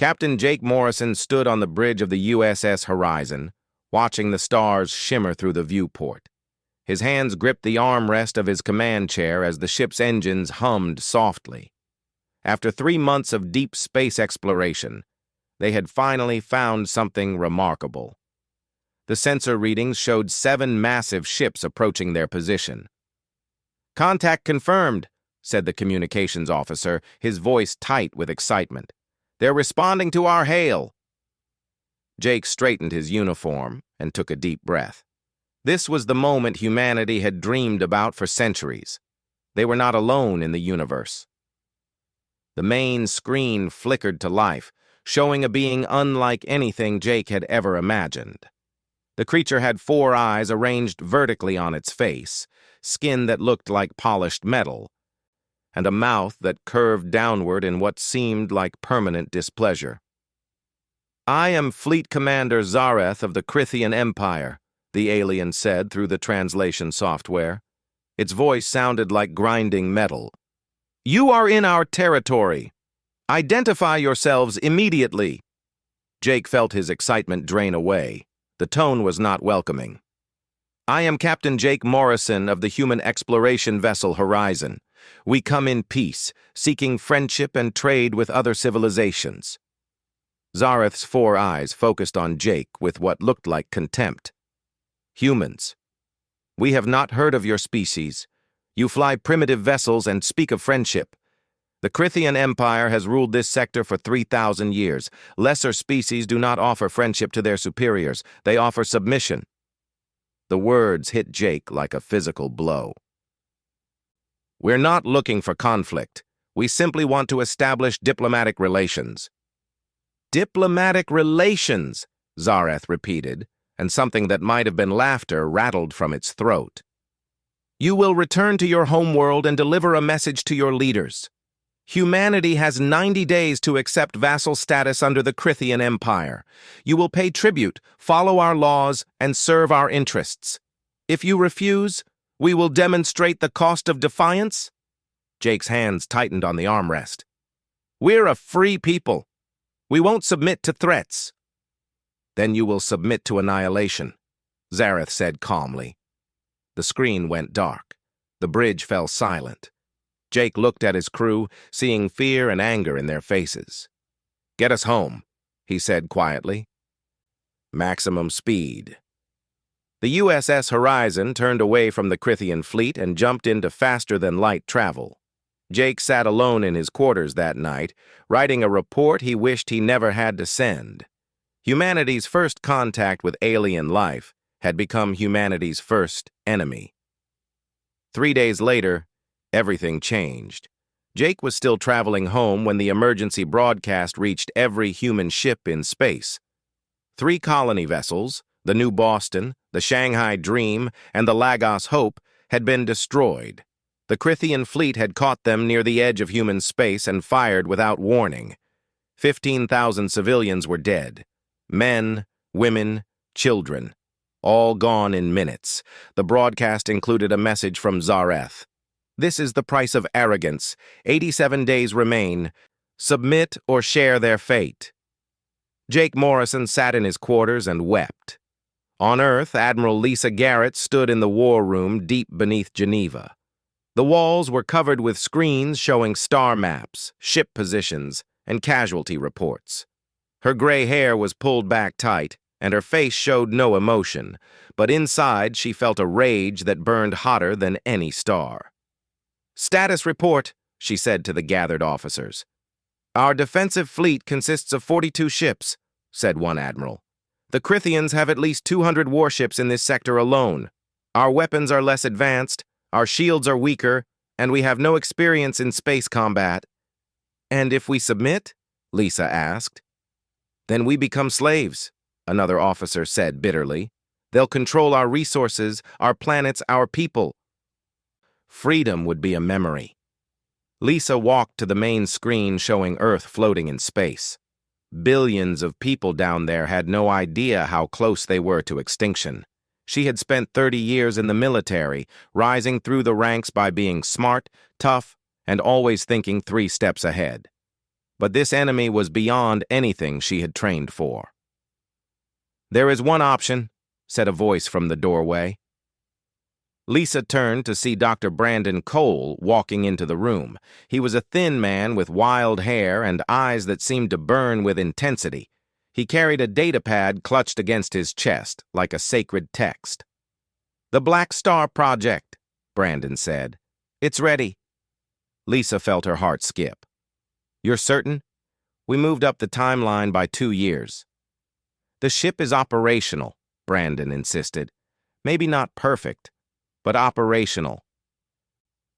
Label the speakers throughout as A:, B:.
A: Captain Jake Morrison stood on the bridge of the USS Horizon, watching the stars shimmer through the viewport. His hands gripped the armrest of his command chair as the ship's engines hummed softly. After 3 months of deep space exploration, they had finally found something remarkable. The sensor readings showed 7 massive ships approaching their position. "Contact confirmed," said the communications officer, his voice tight with excitement. "They're responding to our hail." Jake straightened his uniform and took a deep breath. This was the moment humanity had dreamed about for centuries. They were not alone in the universe. The main screen flickered to life, showing a being unlike anything Jake had ever imagined. The creature had 4 eyes arranged vertically on its face, skin that looked like polished metal, and a mouth that curved downward in what seemed like permanent displeasure. "I am Fleet Commander Zareth of the Krithian Empire," the alien said through the translation software. Its voice sounded like grinding metal. "You are in our territory. Identify yourselves immediately." Jake felt his excitement drain away. The tone was not welcoming. "I am Captain Jake Morrison of the human exploration vessel Horizon. We come in peace, seeking friendship and trade with other civilizations." Zareth's 4 eyes focused on Jake with what looked like contempt. "Humans. We have not heard of your species. You fly primitive vessels and speak of friendship. The Krithian Empire has ruled this sector for 3,000 years. Lesser species do not offer friendship to their superiors. They offer submission." The words hit Jake like a physical blow. "We're not looking for conflict. We simply want to establish diplomatic relations." "Diplomatic relations," Zareth repeated, and something that might have been laughter rattled from its throat. "You will return to your homeworld and deliver a message to your leaders. Humanity has 90 days to accept vassal status under the Krithian Empire. You will pay tribute, follow our laws, and serve our interests. If you refuse, we will demonstrate the cost of defiance." Jake's hands tightened on the armrest. "We're a free people. We won't submit to threats." "Then you will submit to annihilation," Zareth said calmly. The screen went dark. The bridge fell silent. Jake looked at his crew, seeing fear and anger in their faces. "Get us home," he said quietly. "Maximum speed." The USS Horizon turned away from the Krithian fleet and jumped into faster-than-light travel. Jake sat alone in his quarters that night, writing a report he wished he never had to send. Humanity's first contact with alien life had become humanity's first enemy. 3 days later, everything changed. Jake was still traveling home when the emergency broadcast reached every human ship in space. 3 colony vessels, the New Boston, the Shanghai Dream, and the Lagos Hope, had been destroyed. The Krithian fleet had caught them near the edge of human space and fired without warning. 15,000 civilians were dead. Men, women, children, all gone in minutes. The broadcast included a message from Zareth. "This is the price of arrogance. 87 days remain. Submit or share their fate." Jake Morrison sat in his quarters and wept. On Earth, Admiral Lisa Garrett stood in the war room deep beneath Geneva. The walls were covered with screens showing star maps, ship positions, and casualty reports. Her gray hair was pulled back tight, and her face showed no emotion, but inside she felt a rage that burned hotter than any star. "Status report," she said to the gathered officers. "Our defensive fleet consists of 42 ships," said one admiral. "The Krithians have at least 200 warships in this sector alone. Our weapons are less advanced, our shields are weaker, and we have no experience in space combat." "And if we submit?" Lisa asked. "Then we become slaves," another officer said bitterly. "They'll control our resources, our planets, our people." Freedom would be a memory. Lisa walked to the main screen showing Earth floating in space. Billions of people down there had no idea how close they were to extinction. She had spent 30 years in the military, rising through the ranks by being smart, tough, and always thinking 3 steps ahead. But this enemy was beyond anything she had trained for. "There is one option," said a voice from the doorway. Lisa turned to see Dr. Brandon Cole walking into the room. He was a thin man with wild hair and eyes that seemed to burn with intensity. He carried a datapad clutched against his chest, like a sacred text. "The Blackstar Project," Brandon said. "It's ready." Lisa felt her heart skip. "You're certain?" "We moved up the timeline by 2 years." "The ship is operational," Brandon insisted. "Maybe not perfect, but operational.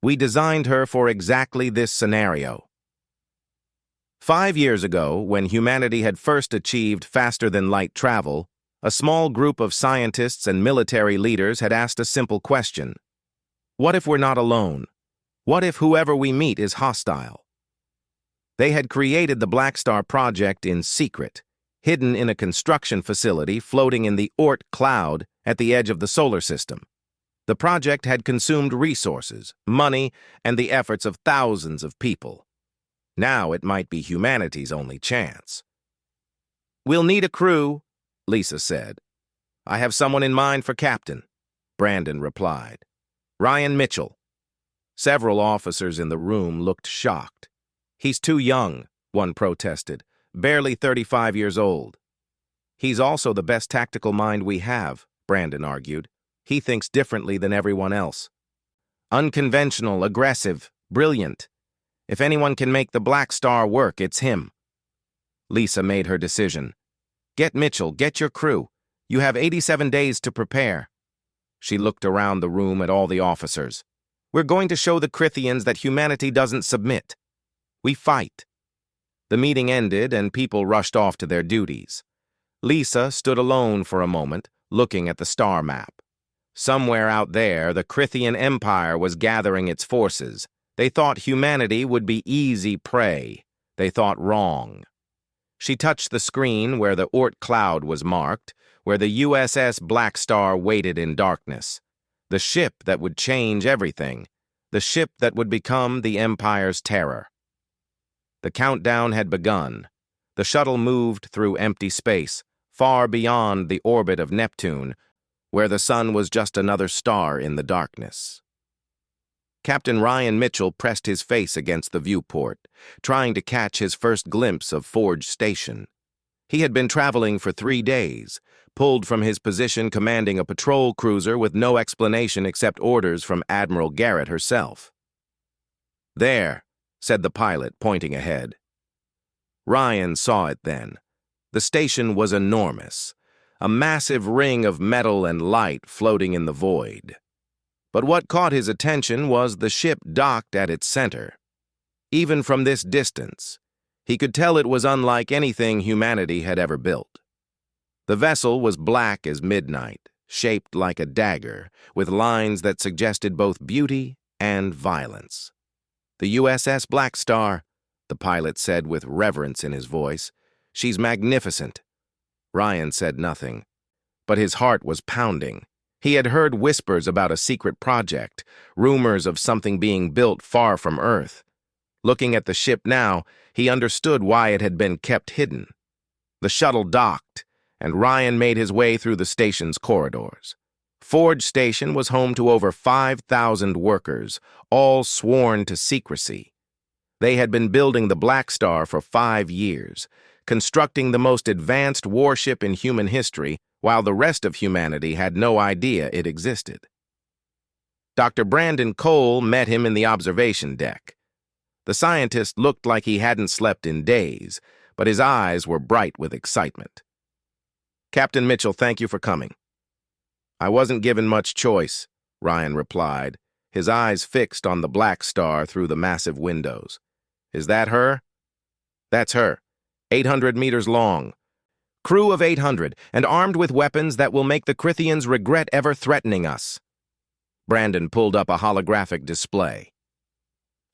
A: We designed her for exactly this scenario." 5 years ago, when humanity had first achieved faster-than-light travel, a small group of scientists and military leaders had asked a simple question. What if we're not alone? What if whoever we meet is hostile? They had created the Blackstar Project in secret, hidden in a construction facility floating in the Oort cloud at the edge of the solar system. The project had consumed resources, money, and the efforts of thousands of people. Now it might be humanity's only chance. "We'll need a crew," Lisa said. "I have someone in mind for captain," Brandon replied. "Ryan Mitchell." Several officers in the room looked shocked. "He's too young," one protested, "barely 35 years old." "He's also the best tactical mind we have," Brandon argued. "He thinks differently than everyone else. Unconventional, aggressive, brilliant. If anyone can make the Blackstar work, it's him." Lisa made her decision. "Get Mitchell, get your crew. You have 87 days to prepare." She looked around the room at all the officers. "We're going to show the Crithians that humanity doesn't submit. We fight." The meeting ended and people rushed off to their duties. Lisa stood alone for a moment, looking at the star map. Somewhere out there, the Crithian Empire was gathering its forces. They thought humanity would be easy prey. They thought wrong. She touched the screen where the Oort cloud was marked, where the USS Blackstar waited in darkness. The ship that would change everything. The ship that would become the Empire's terror. The countdown had begun. The shuttle moved through empty space, far beyond the orbit of Neptune, where the sun was just another star in the darkness. Captain Ryan Mitchell pressed his face against the viewport, trying to catch his first glimpse of Forge Station. He had been traveling for 3 days, pulled from his position commanding a patrol cruiser with no explanation except orders from Admiral Garrett herself. "There," said the pilot, pointing ahead. Ryan saw it then. The station was enormous, a massive ring of metal and light floating in the void. But what caught his attention was the ship docked at its center. Even from this distance, he could tell it was unlike anything humanity had ever built. The vessel was black as midnight, shaped like a dagger, with lines that suggested both beauty and violence. "The USS Blackstar," the pilot said with reverence in his voice. "She's magnificent." Ryan said nothing, but his heart was pounding. He had heard whispers about a secret project, rumors of something being built far from Earth. Looking at the ship now, he understood why it had been kept hidden. The shuttle docked, and Ryan made his way through the station's corridors. Forge Station was home to over 5,000 workers, all sworn to secrecy. They had been building the Blackstar for 5 years, constructing the most advanced warship in human history, while the rest of humanity had no idea it existed. Dr. Brandon Cole met him in the observation deck. The scientist looked like he hadn't slept in days, but his eyes were bright with excitement. "Captain Mitchell, thank you for coming." "I wasn't given much choice," Ryan replied, his eyes fixed on the Blackstar through the massive windows. "Is that her?" "That's her. 800 meters long. Crew of 800, and armed with weapons that will make the Crithians regret ever threatening us." Brandon pulled up a holographic display.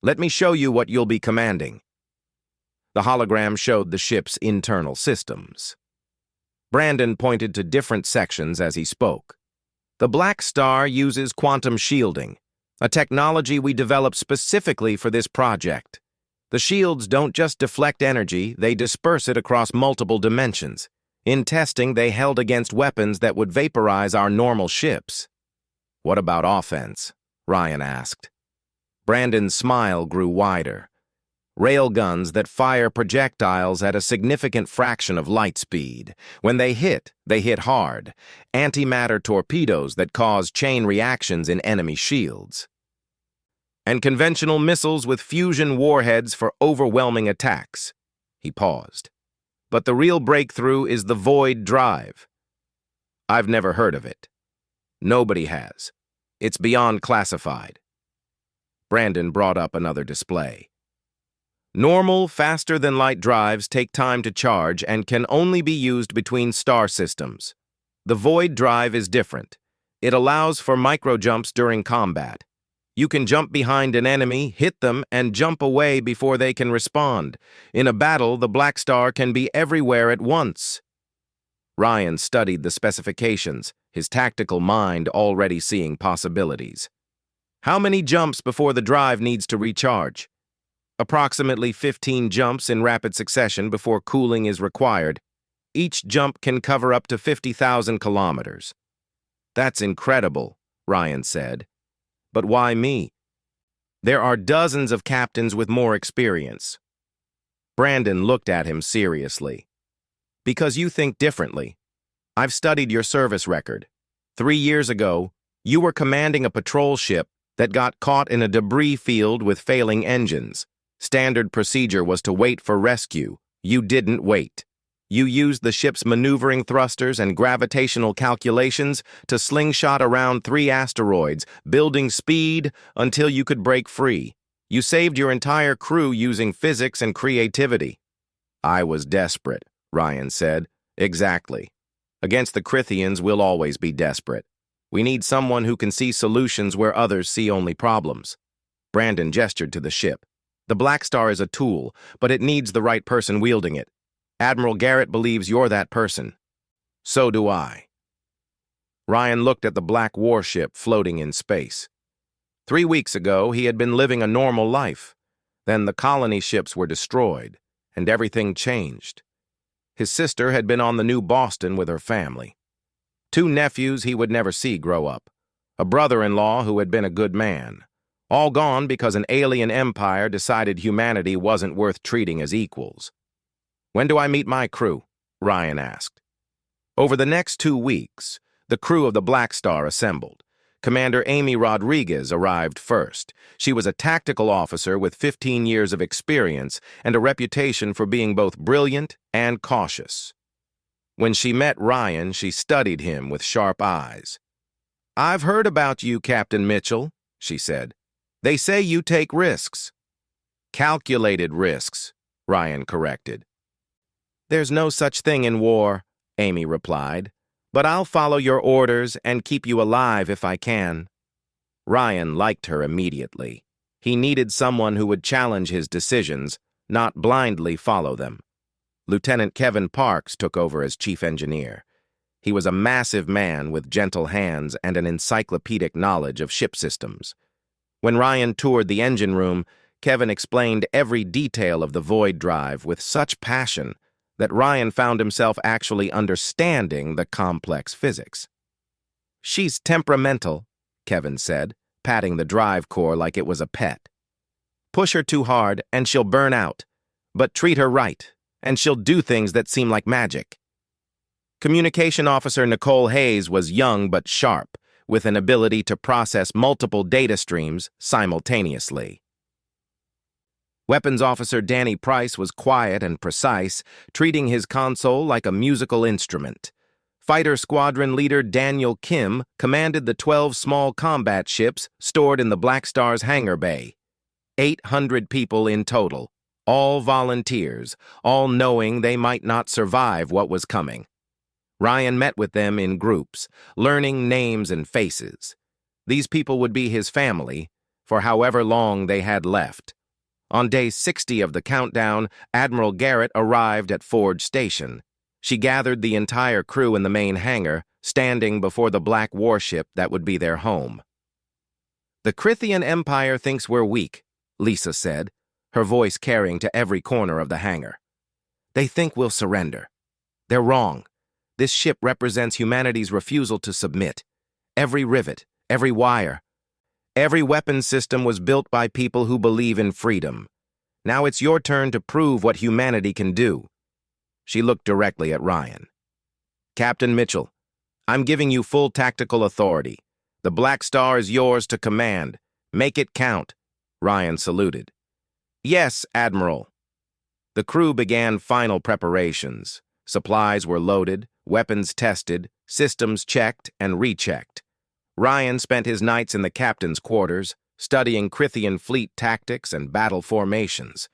A: "Let me show you what you'll be commanding." The hologram showed the ship's internal systems. Brandon pointed to different sections as he spoke. "The Blackstar uses quantum shielding, a technology we developed specifically for this project. The shields don't just deflect energy, they disperse it across multiple dimensions. In testing, they held against weapons that would vaporize our normal ships. What about offense? Ryan asked. Brandon's smile grew wider. Railguns that fire projectiles at a significant fraction of light speed. When they hit hard. Antimatter torpedoes that cause chain reactions in enemy shields. And conventional missiles with fusion warheads for overwhelming attacks. He paused. But the real breakthrough is the Void Drive. I've never heard of it. Nobody has. It's beyond classified. Brandon brought up another display. Normal, faster-than-light drives take time to charge and can only be used between star systems. The Void Drive is different. It allows for micro-jumps during combat. You can jump behind an enemy, hit them, and jump away before they can respond. In a battle, the Blackstar can be everywhere at once. Ryan studied the specifications, his tactical mind already seeing possibilities. How many jumps before the drive needs to recharge? Approximately 15 jumps in rapid succession before cooling is required. Each jump can cover up to 50,000 kilometers. That's incredible, Ryan said. But why me? There are dozens of captains with more experience. Brandon looked at him seriously. Because you think differently. I've studied your service record. 3 years ago, you were commanding a patrol ship that got caught in a debris field with failing engines. Standard procedure was to wait for rescue. You didn't wait. You used the ship's maneuvering thrusters and gravitational calculations to slingshot around 3 asteroids, building speed until you could break free. You saved your entire crew using physics and creativity. I was desperate, Ryan said. Exactly. Against the Crithians, we'll always be desperate. We need someone who can see solutions where others see only problems. Brandon gestured to the ship. The Blackstar is a tool, but it needs the right person wielding it. Admiral Garrett believes you're that person. So do I. Ryan looked at the black warship floating in space. 3 weeks ago, he had been living a normal life. Then the colony ships were destroyed, and everything changed. His sister had been on the new Boston with her family. 2 nephews he would never see grow up. A brother-in-law who had been a good man. All gone because an alien empire decided humanity wasn't worth treating as equals. When do I meet my crew? Ryan asked. Over the next 2 weeks, the crew of the Blackstar assembled. Commander Amy Rodriguez arrived first. She was a tactical officer with 15 years of experience and a reputation for being both brilliant and cautious. When she met Ryan, she studied him with sharp eyes. "I've heard about you, Captain Mitchell," she said. "They say you take risks." "Calculated risks," Ryan corrected. "There's no such thing in war," Amy replied. "But I'll follow your orders and keep you alive if I can." Ryan liked her immediately. He needed someone who would challenge his decisions, not blindly follow them. Lieutenant Kevin Parks took over as chief engineer. He was a massive man with gentle hands and an encyclopedic knowledge of ship systems. When Ryan toured the engine room, Kevin explained every detail of the Void Drive with such passion that Ryan found himself actually understanding the complex physics. "She's temperamental," Kevin said, patting the drive core like it was a pet. "Push her too hard and she'll burn out, but treat her right, and she'll do things that seem like magic." Communication Officer Nicole Hayes was young but sharp, with an ability to process multiple data streams simultaneously. Weapons Officer Danny Price was quiet and precise, treating his console like a musical instrument. Fighter Squadron Leader Daniel Kim commanded the 12 small combat ships stored in the Blackstar's hangar bay. 800 people in total, all volunteers, all knowing they might not survive what was coming. Ryan met with them in groups, learning names and faces. These people would be his family, for however long they had left. On day 60 of the countdown, Admiral Garrett arrived at Forge Station. She gathered the entire crew in the main hangar, standing before the black warship that would be their home. "The Crithian Empire thinks we're weak," Lisa said. her voice carrying to every corner of the hangar. "They think we'll surrender. They're wrong. This ship represents humanity's refusal to submit. Every rivet, every wire, every weapon system was built by people who believe in freedom. Now it's your turn to prove what humanity can do." She looked directly at Ryan. "Captain Mitchell, I'm giving you full tactical authority. The Blackstar is yours to command. Make it count." Ryan saluted. "Yes, Admiral." The crew began final preparations. Supplies were loaded, weapons tested, systems checked and rechecked. Ryan spent his nights in the captain's quarters, studying Krithian fleet tactics and battle formations.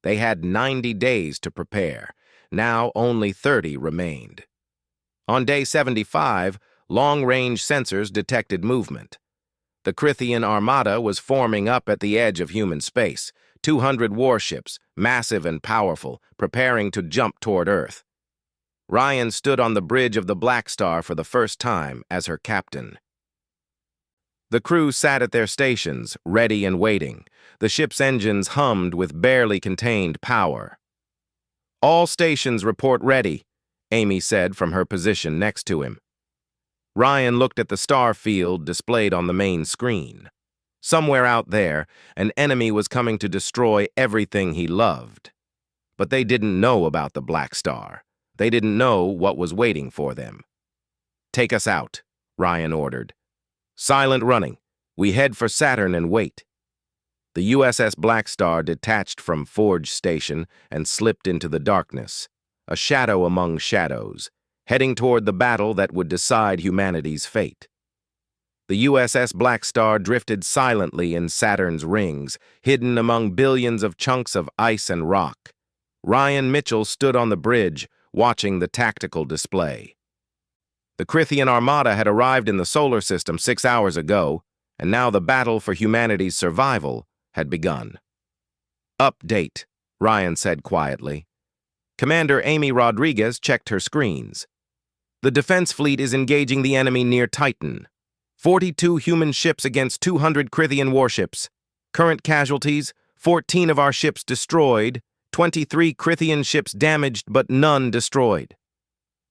A: They had 90 days to prepare. Now only 30 remained. On day 75, long-range sensors detected movement. The Krithian armada was forming up at the edge of human space, 200 warships, massive and powerful, preparing to jump toward Earth. Ryan stood on the bridge of the Blackstar for the first time as her captain. The crew sat at their stations, ready and waiting. The ship's engines hummed with barely contained power. "All stations report ready," Amy said from her position next to him. Ryan looked at the star field displayed on the main screen. Somewhere out there, an enemy was coming to destroy everything he loved. But they didn't know about the Blackstar. They didn't know what was waiting for them. "Take us out," Ryan ordered. "Silent running. We head for Saturn and wait." The USS Blackstar detached from Forge Station and slipped into the darkness, a shadow among shadows, heading toward the battle that would decide humanity's fate. The USS Blackstar drifted silently in Saturn's rings, hidden among billions of chunks of ice and rock. Ryan Mitchell stood on the bridge, watching the tactical display. The Krithian armada had arrived in the solar system 6 hours ago, and now the battle for humanity's survival had begun. "Update," Ryan said quietly. Commander Amy Rodriguez checked her screens. "The defense fleet is engaging the enemy near Titan. 42 human ships against 200 Krithian warships. Current casualties, 14 of our ships destroyed, 23 Krithian ships damaged but none destroyed."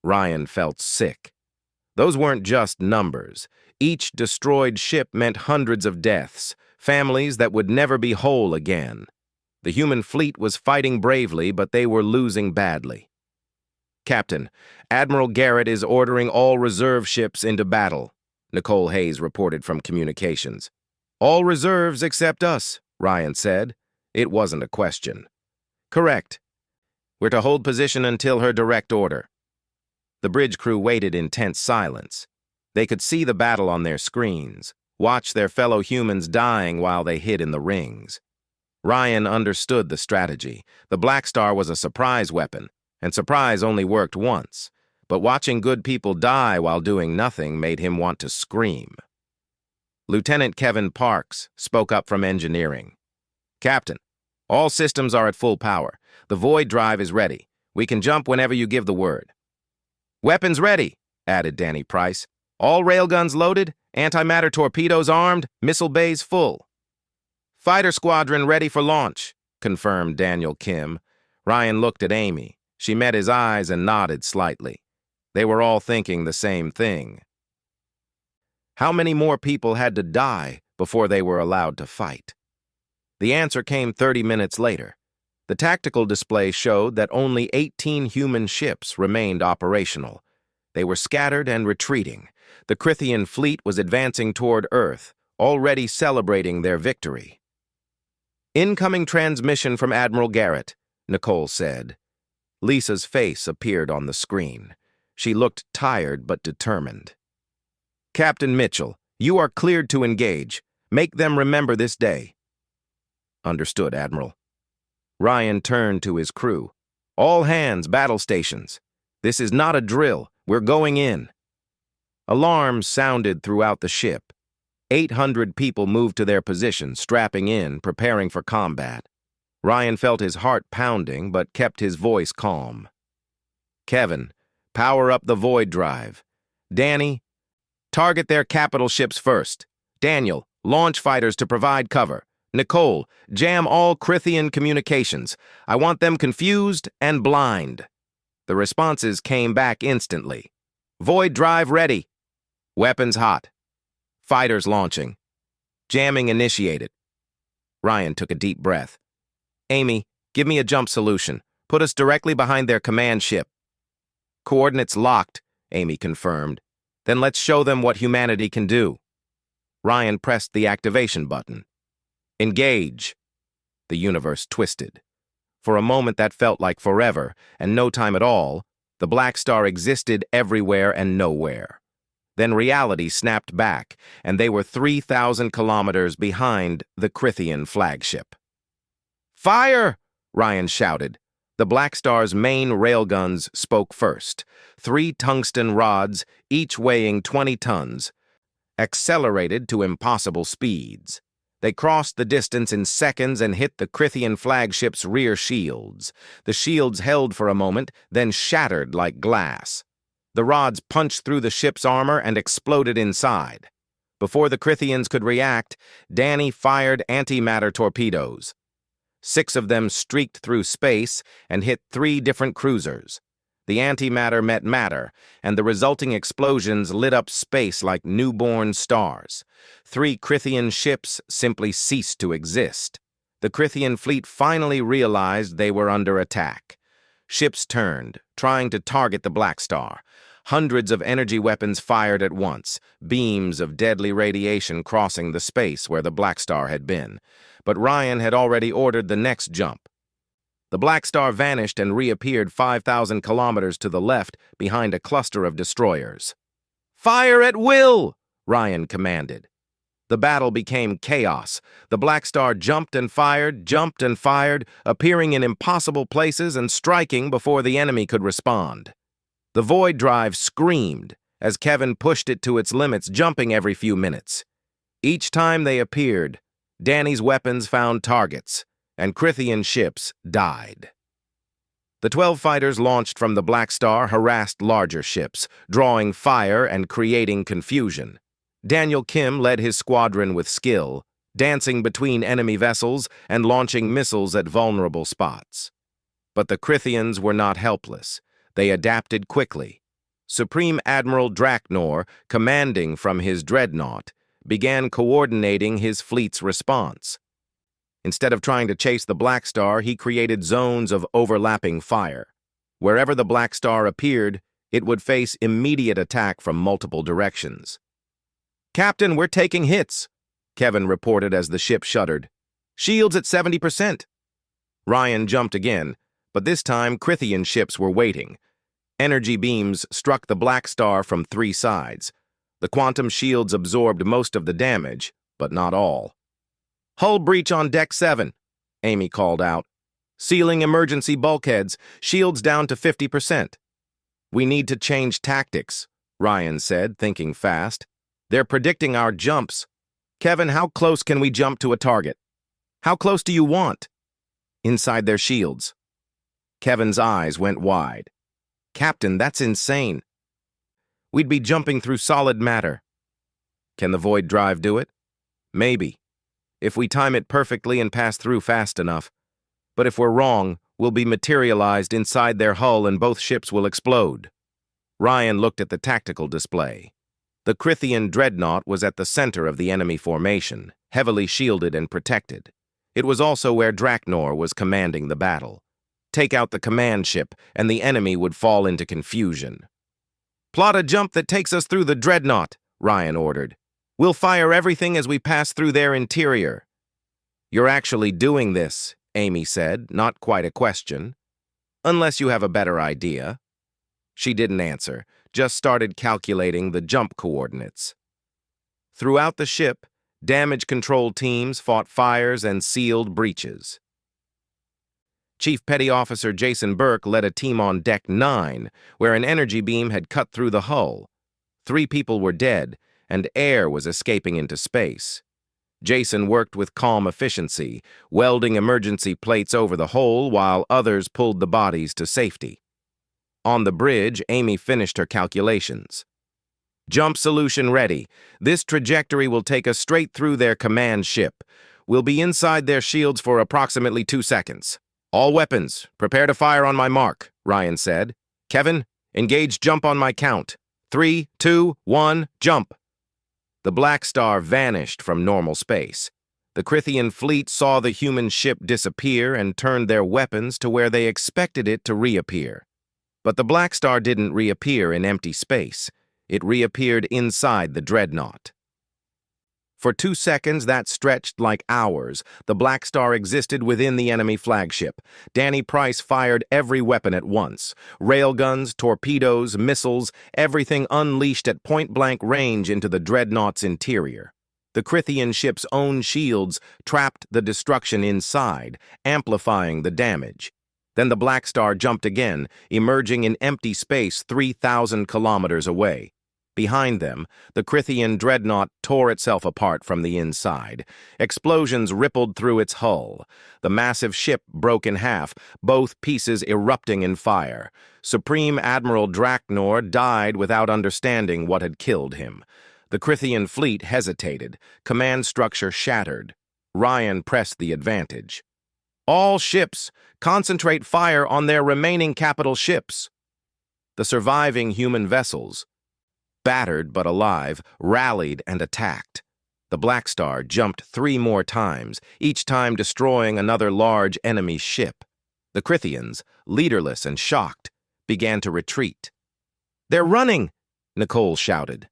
A: Ryan felt sick. Those weren't just numbers. Each destroyed ship meant hundreds of deaths, families that would never be whole again. The human fleet was fighting bravely, but they were losing badly. "Captain, Admiral Garrett is ordering all reserve ships into battle," Nicole Hayes reported from communications. "All reserves except us," Ryan said. It wasn't a question. "Correct. We're to hold position until her direct order." The bridge crew waited in tense silence. They could see the battle on their screens, watch their fellow humans dying while they hid in the rings. Ryan understood the strategy. The Blackstar was a surprise weapon, and surprise only worked once. But watching good people die while doing nothing made him want to scream. Lieutenant Kevin Parks spoke up from engineering. "Captain, all systems are at full power. The void drive is ready. We can jump whenever you give the word." "Weapons ready," added Danny Price. "All railguns loaded, antimatter torpedoes armed, missile bays full." "Fighter squadron ready for launch," confirmed Daniel Kim. Ryan looked at Amy. She met his eyes and nodded slightly. They were all thinking the same thing. How many more people had to die before they were allowed to fight? The answer came 30 minutes later. The tactical display showed that only 18 human ships remained operational. They were scattered and retreating. The Krithian fleet was advancing toward Earth, already celebrating their victory. "Incoming transmission from Admiral Garrett," Nicole said. Lisa's face appeared on the screen. She looked tired but determined. "Captain Mitchell, you are cleared to engage. Make them remember this day." "Understood, Admiral." Ryan turned to his crew. "All hands, battle stations. This is not a drill. We're going in." Alarms sounded throughout the ship. 800 people moved to their positions, strapping in, preparing for combat. Ryan felt his heart pounding, but kept his voice calm. "Kevin, power up the void drive. Danny, target their capital ships first. Daniel, launch fighters to provide cover. Nicole, jam all Crithian communications. I want them confused and blind. The responses came back instantly. Void drive ready. Weapons hot. Fighters launching. Jamming initiated. Ryan took a deep breath. Amy, give me a jump solution. Put us directly behind their command ship. Coordinates locked, Amy confirmed. Then let's show them what humanity can do. Ryan pressed the activation button. Engage. The universe twisted. For a moment that felt like forever, and no time at all, the Blackstar existed everywhere and nowhere. Then reality snapped back, and they were 3,000 kilometers behind the Crithian flagship. Fire! Ryan shouted. The Blackstar's main railguns spoke first. 3 tungsten rods, each weighing 20 tons, accelerated to impossible speeds. They crossed the distance in seconds and hit the Crithian flagship's rear shields. The shields held for a moment, then shattered like glass. The rods punched through the ship's armor and exploded inside. Before the Crithians could react, Danny fired antimatter torpedoes. 6 of them streaked through space and hit 3 different cruisers. The antimatter met matter, and the resulting explosions lit up space like newborn stars. 3 Crithian ships simply ceased to exist. The Crithian fleet finally realized they were under attack. Ships turned, trying to target the Blackstar. Hundreds of energy weapons fired at once, beams of deadly radiation crossing the space where the Blackstar had been. But Ryan had already ordered the next jump. The Blackstar vanished and reappeared 5,000 kilometers to the left behind a cluster of destroyers. Fire at will! Ryan commanded. The battle became chaos. The Blackstar jumped and fired, appearing in impossible places and striking before the enemy could respond. The Void Drive screamed as Kevin pushed it to its limits, jumping every few minutes. Each time they appeared, Danny's weapons found targets, and Crithian ships died. The 12 fighters launched from the Blackstar harassed larger ships, drawing fire and creating confusion. Daniel Kim led his squadron with skill, dancing between enemy vessels and launching missiles at vulnerable spots. But the Crithians were not helpless. They adapted quickly. Supreme Admiral Draknor, commanding from his dreadnought, began coordinating his fleet's response. Instead of trying to chase the Blackstar, he created zones of overlapping fire. Wherever the Blackstar appeared, it would face immediate attack from multiple directions. "Captain, we're taking hits," Kevin reported as the ship shuddered. "Shields at 70%. Ryan jumped again, but this time Crithian ships were waiting. Energy beams struck the Blackstar from 3 sides. The quantum shields absorbed most of the damage, but not all. "Hull breach on Deck 7, Amy called out. "Sealing emergency bulkheads, shields down to 50%. "We need to change tactics," Ryan said, thinking fast. "They're predicting our jumps. Kevin, how close can we jump to a target? How close do you want?" "Inside their shields." Kevin's eyes went wide. "Captain, that's insane. We'd be jumping through solid matter." "Can the Void Drive do it?" "Maybe, if we time it perfectly and pass through fast enough. But if we're wrong, we'll be materialized inside their hull and both ships will explode." Ryan looked at the tactical display. The Crithian dreadnought was at the center of the enemy formation, heavily shielded and protected. It was also where Draknor was commanding the battle. Take out the command ship, and the enemy would fall into confusion. "Plot a jump that takes us through the dreadnought," Ryan ordered. "We'll fire everything as we pass through their interior." "You're actually doing this," Amy said, not quite a question. "Unless you have a better idea." She didn't answer, just started calculating the jump coordinates. Throughout the ship, damage control teams fought fires and sealed breaches. Chief Petty Officer Jason Burke led a team on Deck 9, where an energy beam had cut through the hull. 3 people were dead, and air was escaping into space. Jason worked with calm efficiency, welding emergency plates over the hole while others pulled the bodies to safety. On the bridge, Amy finished her calculations. "Jump solution ready. This trajectory will take us straight through their command ship. We'll be inside their shields for approximately 2 seconds. All weapons, prepare to fire on my mark, Ryan said. Kevin, engage jump on my count. 3, 2, 1, jump. The Blackstar vanished from normal space. The Crithian fleet saw the human ship disappear and turned their weapons to where they expected it to reappear. But the Blackstar didn't reappear in empty space. It reappeared inside the dreadnought. For 2 seconds that stretched like hours, the Blackstar existed within the enemy flagship. Danny Price fired every weapon at once. Railguns, torpedoes, missiles, everything unleashed at point-blank range into the dreadnought's interior. The Crithian ship's own shields trapped the destruction inside, amplifying the damage. Then the Blackstar jumped again, emerging in empty space 3,000 kilometers away. Behind them, the Crithian dreadnought tore itself apart from the inside. Explosions rippled through its hull. The massive ship broke in half, both pieces erupting in fire. Supreme Admiral Draknor died without understanding what had killed him. The Crithian fleet hesitated. Command structure shattered. Ryan pressed the advantage. All ships, concentrate fire on their remaining capital ships. The surviving human vessels, battered but alive, rallied and attacked. The Blackstar jumped 3 more times, each time destroying another large enemy ship. The Crithians, leaderless and shocked, began to retreat. "They're running!" Nicole shouted.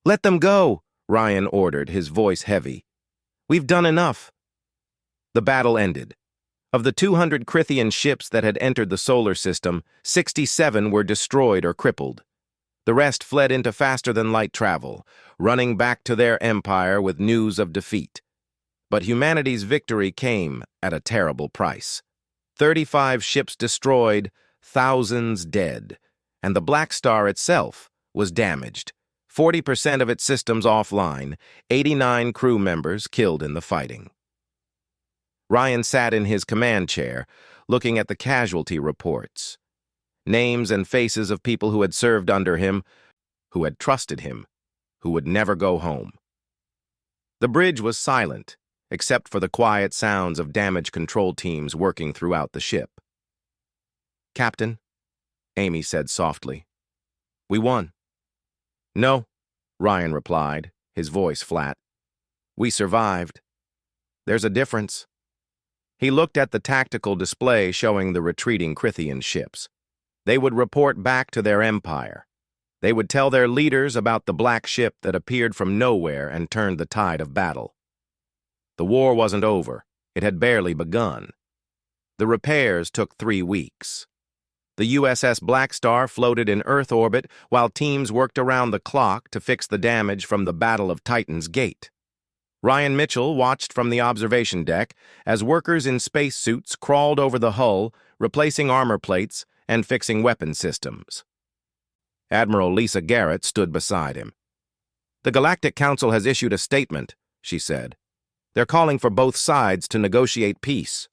A: "Let them go," Ryan ordered, his voice heavy. "We've done enough." The battle ended. Of the 200 Crithian ships that had entered the solar system, 67 were destroyed or crippled. The rest fled into faster-than-light travel, running back to their empire with news of defeat. But humanity's victory came at a terrible price. 35 ships destroyed, thousands dead, and the Blackstar itself was damaged. 40% of its systems offline, 89 crew members killed in the fighting. Ryan sat in his command chair, looking at the casualty reports. Names and faces of people who had served under him, who had trusted him, who would never go home. The bridge was silent, except for the quiet sounds of damage control teams working throughout the ship. "Captain," Amy said softly, "we won." "No," Ryan replied, his voice flat. "We survived. There's a difference." He looked at the tactical display showing the retreating Crithian ships. They would report back to their empire. They would tell their leaders about the black ship that appeared from nowhere and turned the tide of battle. The war wasn't over. It had barely begun. The repairs took 3 weeks. The USS Blackstar floated in Earth orbit while teams worked around the clock to fix the damage from the Battle of Titan's Gate. Ryan Mitchell watched from the observation deck as workers in spacesuits crawled over the hull, replacing armor plates and fixing weapon systems. Admiral Lisa Garrett stood beside him. "The Galactic Council has issued a statement," she said. "They're calling for both sides to negotiate peace."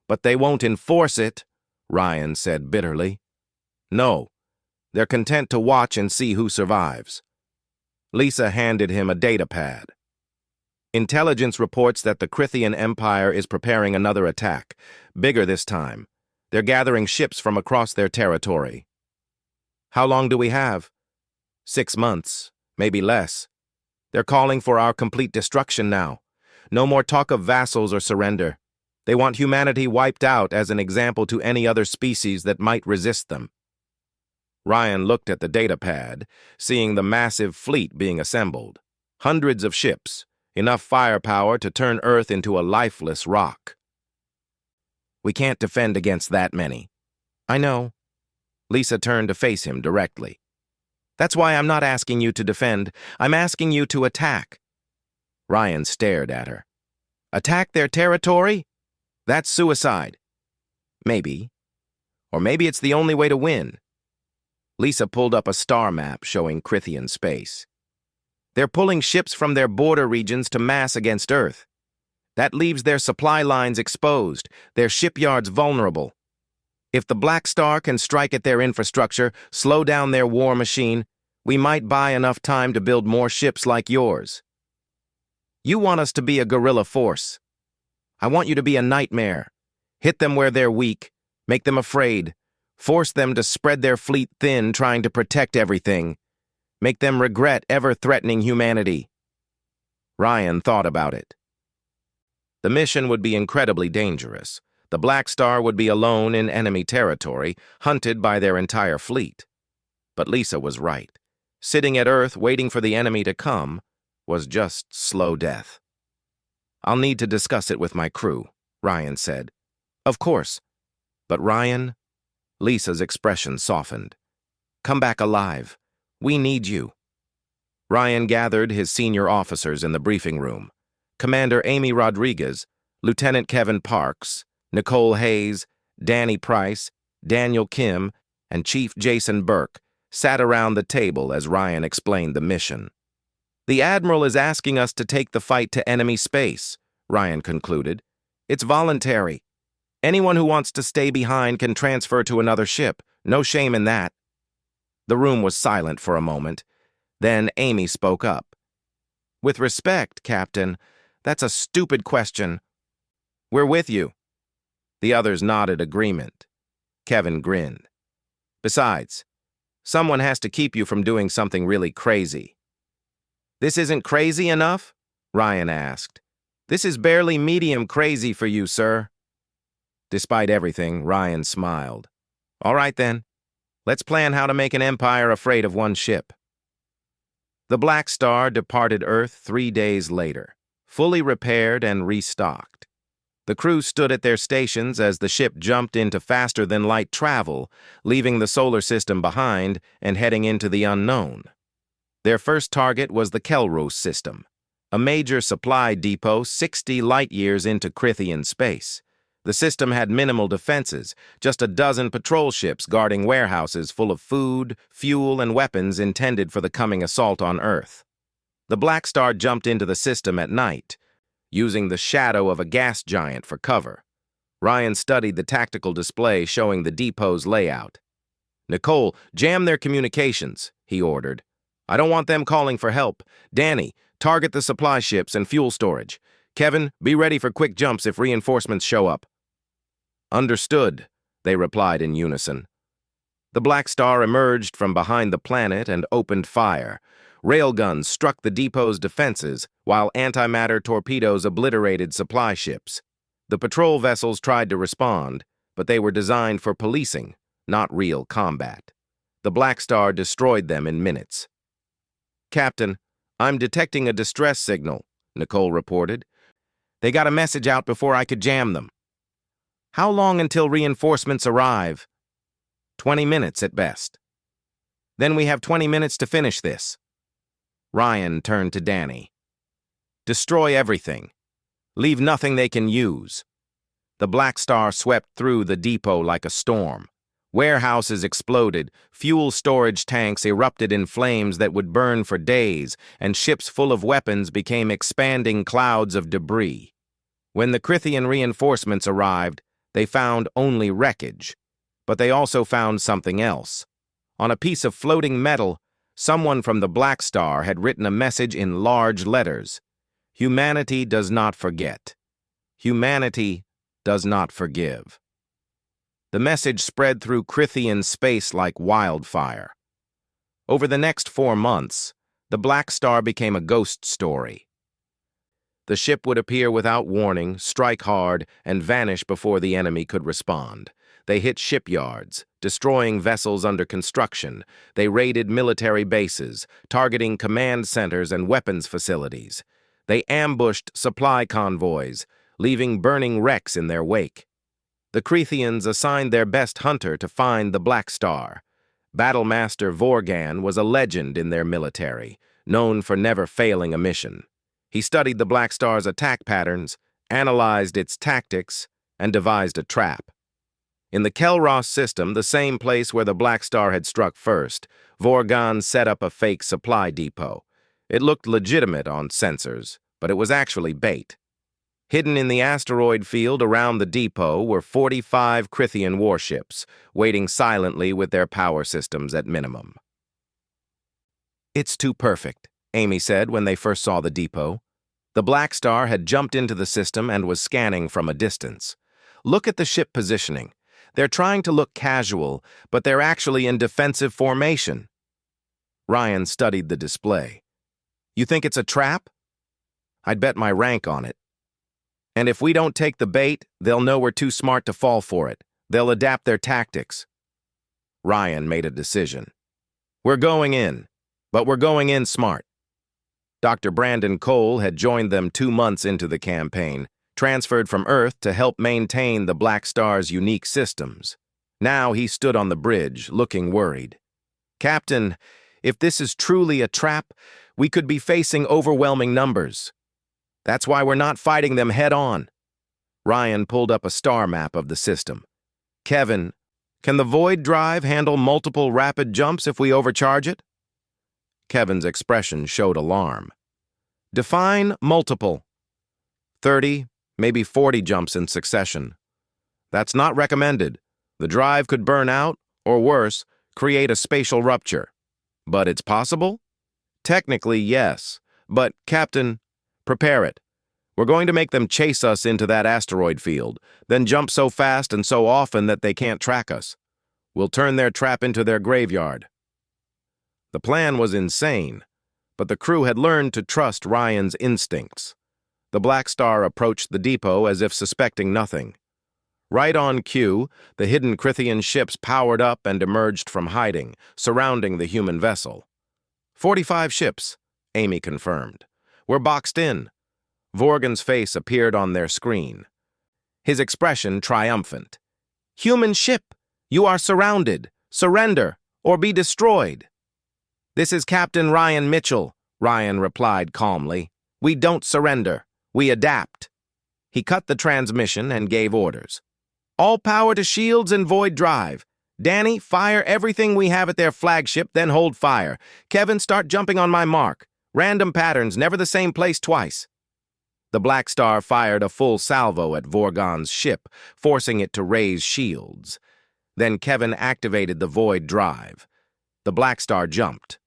A: "But they won't enforce it," Ryan said bitterly. "No, they're content to watch and see who survives." Lisa handed him a data pad. "Intelligence reports that the Crithian Empire is preparing another attack, bigger this time. They're gathering ships from across their territory." "How long do we have?" 6 months, maybe less. They're calling for our complete destruction now. No more talk of vassals or surrender. They want humanity wiped out as an example to any other species that might resist them. Ryan looked at the data pad, seeing the massive fleet being assembled. Hundreds of ships, enough firepower to turn Earth into a lifeless rock. "We can't defend against that many." "I know." Lisa turned to face him directly. "That's why I'm not asking you to defend. I'm asking you to attack." Ryan stared at her. "Attack their territory? That's suicide." "Maybe. Or maybe it's the only way to win." Lisa pulled up a star map showing Crithian space. "They're pulling ships from their border regions to mass against Earth. That leaves their supply lines exposed, their shipyards vulnerable. If the Blackstar can strike at their infrastructure, slow down their war machine, we might buy enough time to build more ships like yours." "You want us to be a guerrilla force," I want you to be a nightmare. Hit them where they're weak. Make them afraid. Force them to spread their fleet thin, trying to protect everything. Make them regret ever threatening humanity." Ryan thought about it. The mission would be incredibly dangerous. The Blackstar would be alone in enemy territory, hunted by their entire fleet. But Lisa was right. Sitting at Earth waiting for the enemy to come was just slow death. "I'll need to discuss it with my crew," Ryan said. "Of course. But Ryan," Lisa's expression softened. "Come back alive. We need you." Ryan gathered his senior officers in the briefing room. Commander Amy Rodriguez, Lieutenant Kevin Parks, Nicole Hayes, Danny Price, Daniel Kim, and Chief Jason Burke sat around the table as Ryan explained the mission. "The Admiral is asking us to take the fight to enemy space," Ryan concluded. "It's voluntary. Anyone who wants to stay behind can transfer to another ship. No shame in that." The room was silent for a moment. Then Amy spoke up. "With respect, Captain, that's a stupid question." "We're with you." The others nodded agreement. Kevin grinned. "Besides, someone has to keep you from doing something really crazy." "This isn't crazy enough?" Ryan asked. "This is barely medium crazy for you, sir." Despite everything, Ryan smiled. "All right then, let's plan how to make an empire afraid of one ship." The Blackstar departed Earth 3 days later, fully repaired and restocked. The crew stood at their stations as the ship jumped into faster-than-light travel, leaving the solar system behind and heading into the unknown. Their first target was the Kelros system, a major supply depot 60 light-years into Crithian space. The system had minimal defenses, just a dozen patrol ships guarding warehouses full of food, fuel, and weapons intended for the coming assault on Earth. The Blackstar jumped into the system at night, using the shadow of a gas giant for cover. Ryan studied the tactical display showing the depot's layout. "Nicole, jam their communications," he ordered. "I don't want them calling for help. Danny, target the supply ships and fuel storage. Kevin, be ready for quick jumps if reinforcements show up." "Understood," they replied in unison. The Blackstar emerged from behind the planet and opened fire. Railguns struck the depot's defenses, while antimatter torpedoes obliterated supply ships. The patrol vessels tried to respond, but they were designed for policing, not real combat. The Blackstar destroyed them in minutes. "Captain, I'm detecting a distress signal," Nicole reported. "They got a message out before I could jam them." "How long until reinforcements arrive?" 20 minutes at best." "Then we have 20 minutes to finish this." Ryan turned to Danny. "Destroy everything. Leave nothing they can use." The Blackstar swept through the depot like a storm. Warehouses exploded, fuel storage tanks erupted in flames that would burn for days, and ships full of weapons became expanding clouds of debris. When the Crithian reinforcements arrived, they found only wreckage. But they also found something else. On a piece of floating metal, someone from the Blackstar had written a message in large letters. "Humanity does not forget. Humanity does not forgive." The message spread through Crithian space like wildfire. Over the next 4 months, the Blackstar became a ghost story. The ship would appear without warning, strike hard, and vanish before the enemy could respond. They hit shipyards, destroying vessels under construction. They raided military bases, targeting command centers and weapons facilities. They ambushed supply convoys, leaving burning wrecks in their wake. The Crethians assigned their best hunter to find the Blackstar. Battlemaster Vorgan was a legend in their military, known for never failing a mission. He studied the Blackstar's attack patterns, analyzed its tactics, and devised a trap. In the Kelros system, the same place where the Blackstar had struck first, Vorgan set up a fake supply depot. It looked legitimate on sensors, but it was actually bait. Hidden in the asteroid field around the depot were 45 Crithian warships, waiting silently with their power systems at minimum. "It's too perfect," Amy said when they first saw the depot. The Blackstar had jumped into the system and was scanning from a distance. Look at the ship positioning. They're trying to look casual, but they're actually in defensive formation. Ryan studied the display. You think it's a trap? I'd bet my rank on it. And if we don't take the bait, they'll know we're too smart to fall for it. They'll adapt their tactics. Ryan made a decision. We're going in, but we're going in smart. Dr. Brandon Cole had joined them 2 months into the campaign, transferred from Earth to help maintain the Blackstar's unique systems. Now he stood on the bridge, looking worried. Captain, if this is truly a trap, we could be facing overwhelming numbers. That's why we're not fighting them head-on. Ryan pulled up a star map of the system. Kevin, can the Void Drive handle multiple rapid jumps if we overcharge it? Kevin's expression showed alarm. Define multiple. 30, maybe 40 jumps in succession. That's not recommended. The drive could burn out, or worse, create a spatial rupture. But it's possible? Technically, yes. But, Captain, prepare it. We're going to make them chase us into that asteroid field, then jump so fast and so often that they can't track us. We'll turn their trap into their graveyard. The plan was insane, but the crew had learned to trust Ryan's instincts. The Blackstar approached the depot as if suspecting nothing. Right on cue, the hidden Crythian ships powered up and emerged from hiding, surrounding the human vessel. 45 ships, Amy confirmed. We're boxed in. Vorgan's face appeared on their screen. His expression triumphant. Human ship, you are surrounded. Surrender, or be destroyed. This is Captain Ryan Mitchell, Ryan replied calmly. We don't surrender. We adapt. He cut the transmission and gave orders. All power to shields and Void Drive. Danny, fire everything we have at their flagship, then hold fire. Kevin, start jumping on my mark. Random patterns, never the same place twice. The Blackstar fired a full salvo at Vorgan's ship, forcing it to raise shields. Then Kevin activated the Void Drive. The Blackstar jumped.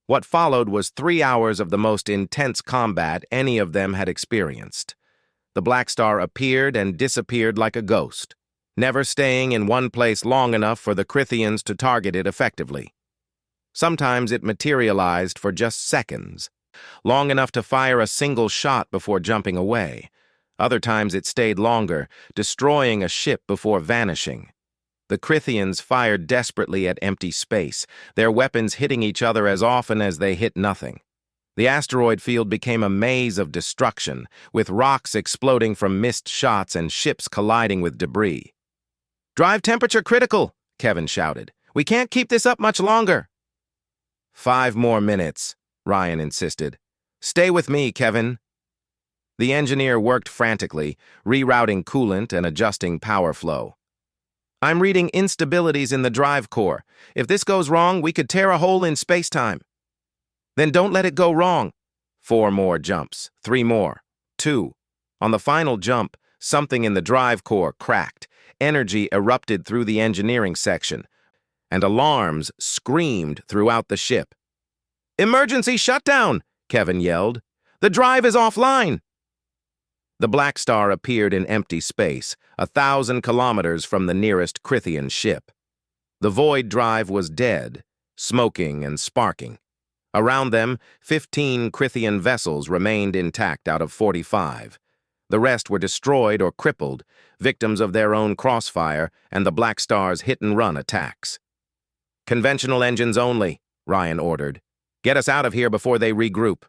A: What followed was 3 hours of the most intense combat any of them had experienced. The Blackstar appeared and disappeared like a ghost, never staying in one place long enough for the Crythians to target it effectively. Sometimes it materialized for just seconds, long enough to fire a single shot before jumping away. Other times it stayed longer, destroying a ship before vanishing. The Crythians fired desperately at empty space, their weapons hitting each other as often as they hit nothing. The asteroid field became a maze of destruction, with rocks exploding from missed shots and ships colliding with debris. Drive temperature critical, Kevin shouted. We can't keep this up much longer. 5 more minutes, Ryan insisted. Stay with me, Kevin. The engineer worked frantically, rerouting coolant and adjusting power flow. I'm reading instabilities in the drive core. If this goes wrong, we could tear a hole in space-time. Then don't let it go wrong. 4 more jumps. 3 more. 2. On the final jump, something in the drive core cracked. Energy erupted through the engineering section, and alarms screamed throughout the ship. Emergency shutdown, Kevin yelled. The drive is offline. The Blackstar appeared in empty space, 1,000 kilometers from the nearest Crythian ship. The Void Drive was dead, smoking and sparking. Around them, 15 Crythian vessels remained intact out of 45. The rest were destroyed or crippled, victims of their own crossfire and the Blackstar's hit-and-run attacks. Conventional engines only, Ryan ordered. Get us out of here before they regroup.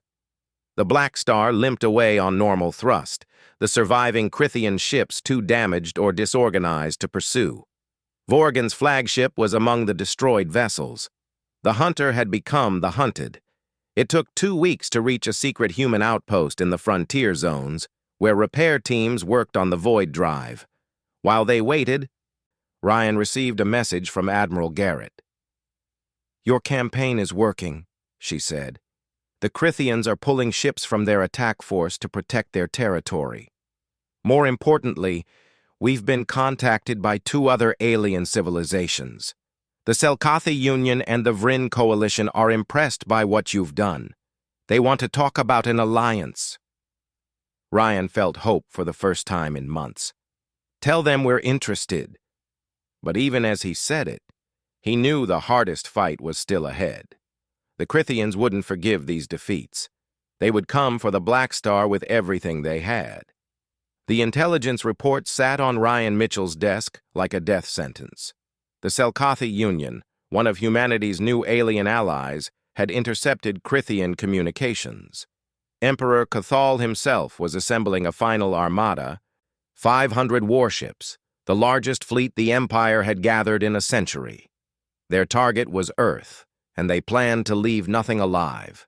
A: The Blackstar limped away on normal thrust, the surviving Crythian ships too damaged or disorganized to pursue. Vorgan's flagship was among the destroyed vessels. The Hunter had become the hunted. It took 2 weeks to reach a secret human outpost in the frontier zones, where repair teams worked on the Void Drive. While they waited, Ryan received a message from Admiral Garrett. Your campaign is working, she said. The Crythians are pulling ships from their attack force to protect their territory. More importantly, we've been contacted by 2 other alien civilizations. The Selkathi Union and the Vryn Coalition are impressed by what you've done. They want to talk about an alliance. Ryan felt hope for the first time in months. Tell them we're interested. But even as he said it, he knew the hardest fight was still ahead. The Crithians wouldn't forgive these defeats. They would come for the Blackstar with everything they had. The intelligence report sat on Ryan Mitchell's desk like a death sentence. The Selkathi Union, one of humanity's new alien allies, had intercepted Crithian communications. Emperor Cathal himself was assembling a final armada, 500 warships, the largest fleet the Empire had gathered in a century. Their target was Earth, and they planned to leave nothing alive.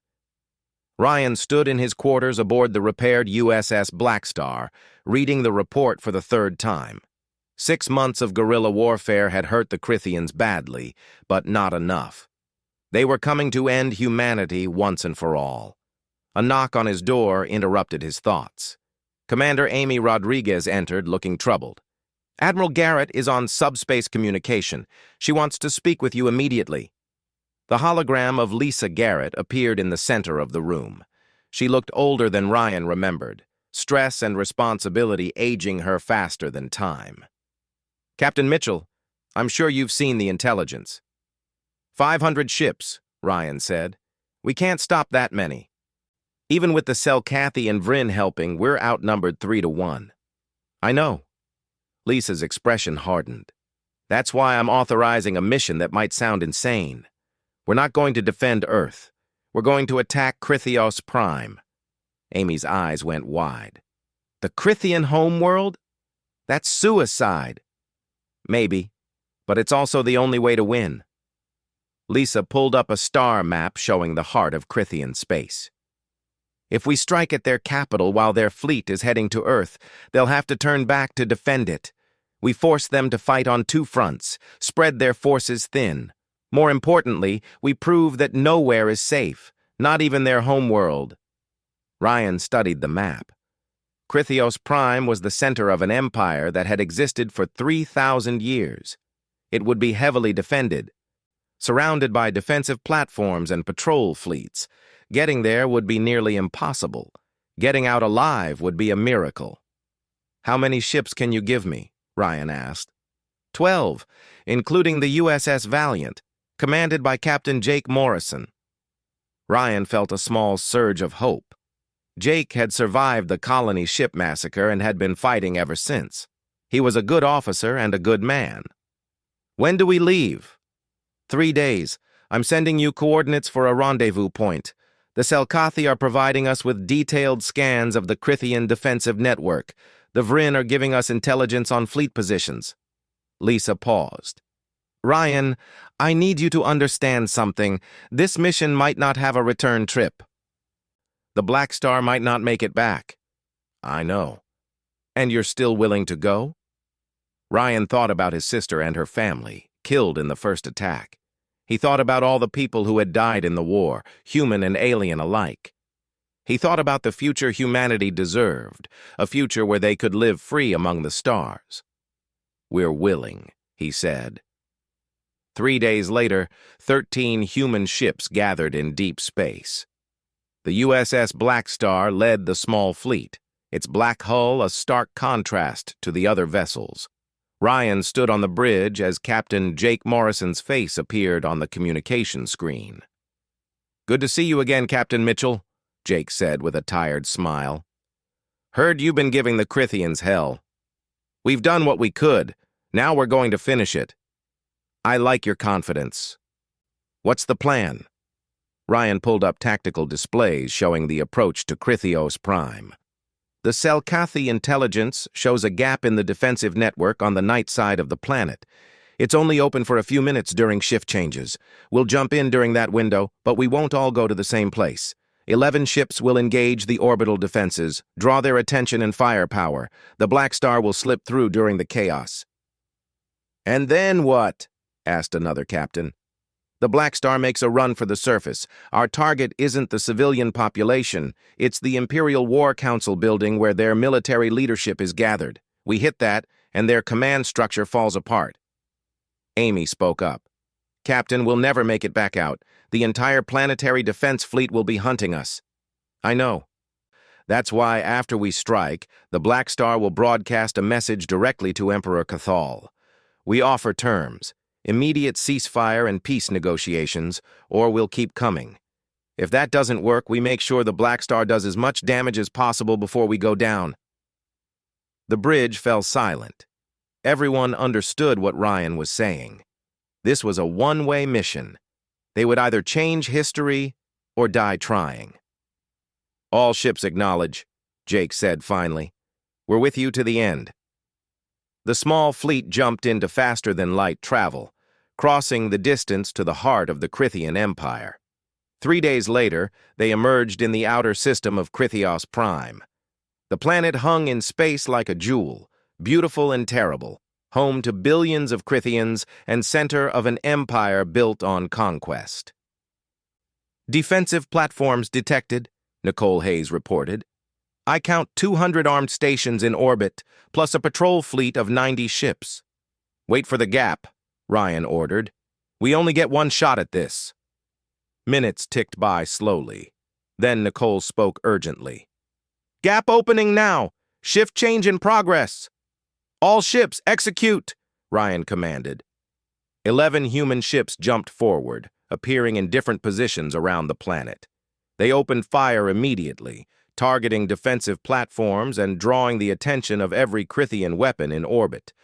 A: Ryan stood in his quarters aboard the repaired USS Blackstar, reading the report for the third time. 6 months of guerrilla warfare had hurt the Crithians badly, but not enough. They were coming to end humanity once and for all. A knock on his door interrupted his thoughts. Commander Amy Rodriguez entered, looking troubled. "Admiral Garrett is on subspace communication. She wants to speak with you immediately." The hologram of Lisa Garrett appeared in the center of the room. She looked older than Ryan remembered, stress and responsibility aging her faster than time. "Captain Mitchell, I'm sure you've seen the intelligence." 500 ships, Ryan said. "We can't stop that many. Even with the Selkathi and Vryn helping, we're outnumbered 3-1. "I know." Lisa's expression hardened. "That's why I'm authorizing a mission that might sound insane. We're not going to defend Earth. We're going to attack Crithios Prime." Amy's eyes went wide. "The Crithian homeworld? That's suicide." "Maybe, but it's also the only way to win." Lisa pulled up a star map showing the heart of Crithian space. "If we strike at their capital while their fleet is heading to Earth, they'll have to turn back to defend it. We force them to fight on 2 fronts, spread their forces thin. More importantly, we prove that nowhere is safe, not even their homeworld." Ryan studied the map. Crithios Prime was the center of an empire that had existed for 3,000 years. It would be heavily defended, surrounded by defensive platforms and patrol fleets. Getting there would be nearly impossible. Getting out alive would be a miracle. "How many ships can you give me?" Ryan asked. 12, including the USS Valiant, commanded by Captain Jake Morrison. Ryan felt a small surge of hope. Jake had survived the colony ship massacre and had been fighting ever since. He was a good officer and a good man. "When do we leave?" 3 days. I'm sending you coordinates for a rendezvous point. The Selkathi are providing us with detailed scans of the Crithian defensive network. The Vryn are giving us intelligence on fleet positions. Lisa paused. "Ryan, I need you to understand something. This mission might not have a return trip. The Blackstar might not make it back." "I know." "And you're still willing to go?" Ryan thought about his sister and her family, killed in the first attack. He thought about all the people who had died in the war, human and alien alike. He thought about the future humanity deserved, a future where they could live free among the stars. "We're willing," he said. 3 days later, 13 human ships gathered in deep space. The USS Blackstar led the small fleet, its black hull a stark contrast to the other vessels. Ryan stood on the bridge as Captain Jake Morrison's face appeared on the communication screen. "Good to see you again, Captain Mitchell," Jake said with a tired smile. "Heard you've been giving the Crithians hell. We've done what we could. Now we're going to finish it. I like your confidence. What's the plan?" Ryan pulled up tactical displays showing the approach to Crithios Prime. "The Selkathi intelligence shows a gap in the defensive network on the night side of the planet. It's only open for a few minutes during shift changes. We'll jump in during that window, but we won't all go to the same place. 11 ships will engage the orbital defenses, draw their attention and firepower. The Blackstar will slip through during the chaos." "And then what?" asked another captain. "The Blackstar makes a run for the surface. Our target isn't the civilian population. It's the Imperial War Council building where their military leadership is gathered. We hit that, and their command structure falls apart." Amy spoke up. "Captain, we'll never make it back out. The entire planetary defense fleet will be hunting us." "I know." That's why, after we strike, the Blackstar will broadcast a message directly to Emperor Cathal. We offer terms: immediate ceasefire and peace negotiations, or we'll keep coming. If that doesn't work, we make sure the Blackstar does as much damage as possible before we go down. The bridge fell silent. Everyone understood what Ryan was saying. This was a one-way mission. They would either change history or die trying. "All ships acknowledge," Jake said finally. "We're with you to the end." The small fleet jumped into faster-than-light travel, crossing the distance to the heart of the Crithian Empire. 3 days later, they emerged in the outer system of Crithios Prime. The planet hung in space like a jewel, beautiful and terrible, home to billions of Crithians and center of an empire built on conquest. "Defensive platforms detected," Nicole Hayes reported. "I count 200 armed stations in orbit, plus a patrol fleet of 90 ships." "Wait for the gap," Ryan ordered. "We only get one shot at this." Minutes ticked by slowly. Then Nicole spoke urgently. "Gap opening now! Shift change in progress!" "All ships, execute!" Ryan commanded. 11 human ships jumped forward, appearing in different positions around the planet. They opened fire immediately, targeting defensive platforms and drawing the attention of every Crithian weapon in orbit.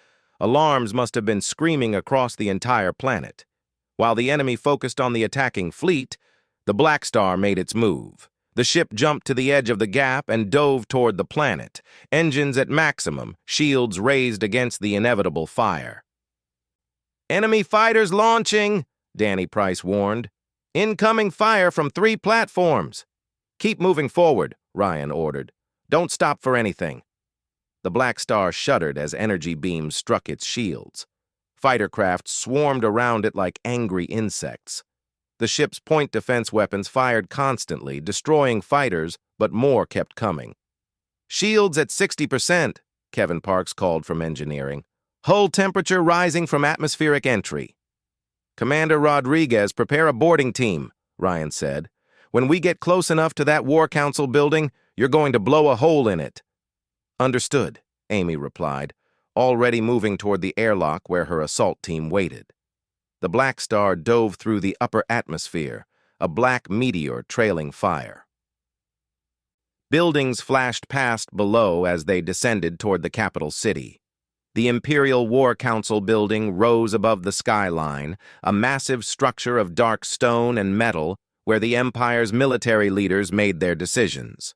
A: Alarms must have been screaming across the entire planet. While the enemy focused on the attacking fleet, the Blackstar made its move. The ship jumped to the edge of the gap and dove toward the planet, engines at maximum, shields raised against the inevitable fire. "Enemy fighters launching," Danny Price warned. "Incoming fire from 3 platforms." "Keep moving forward," Ryan ordered. "Don't stop for anything." The Blackstar shuddered as energy beams struck its shields. Fighter craft swarmed around it like angry insects. The ship's point defense weapons fired constantly, destroying fighters, but more kept coming. "Shields at 60%, Kevin Parks called from engineering. "Hull temperature rising from atmospheric entry." "Commander Rodriguez, prepare a boarding team," Ryan said. "When we get close enough to that War Council building, you're going to blow a hole in it." "Understood," Amy replied, already moving toward the airlock where her assault team waited. The Blackstar dove through the upper atmosphere, a black meteor trailing fire. Buildings flashed past below as they descended toward the capital city. The Imperial War Council building rose above the skyline, a massive structure of dark stone and metal where the Empire's military leaders made their decisions.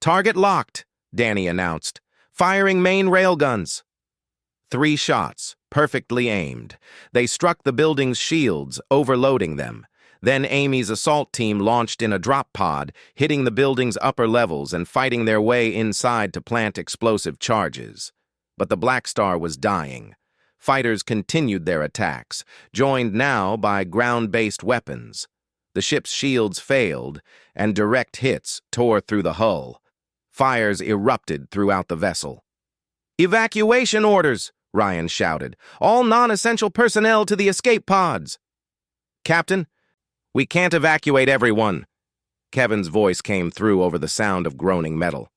A: "Target locked," Danny announced. "Firing main railguns." 3 shots, perfectly aimed. They struck the building's shields, overloading them. Then Amy's assault team launched in a drop pod, hitting the building's upper levels and fighting their way inside to plant explosive charges. But the Blackstar was dying. Fighters continued their attacks, joined now by ground-based weapons. The ship's shields failed, and direct hits tore through the hull. Fires erupted throughout the vessel. "Evacuation orders!" Ryan shouted. "All non-essential personnel to the escape pods." "Captain, we can't evacuate everyone." Kevin's voice came through over the sound of groaning metal.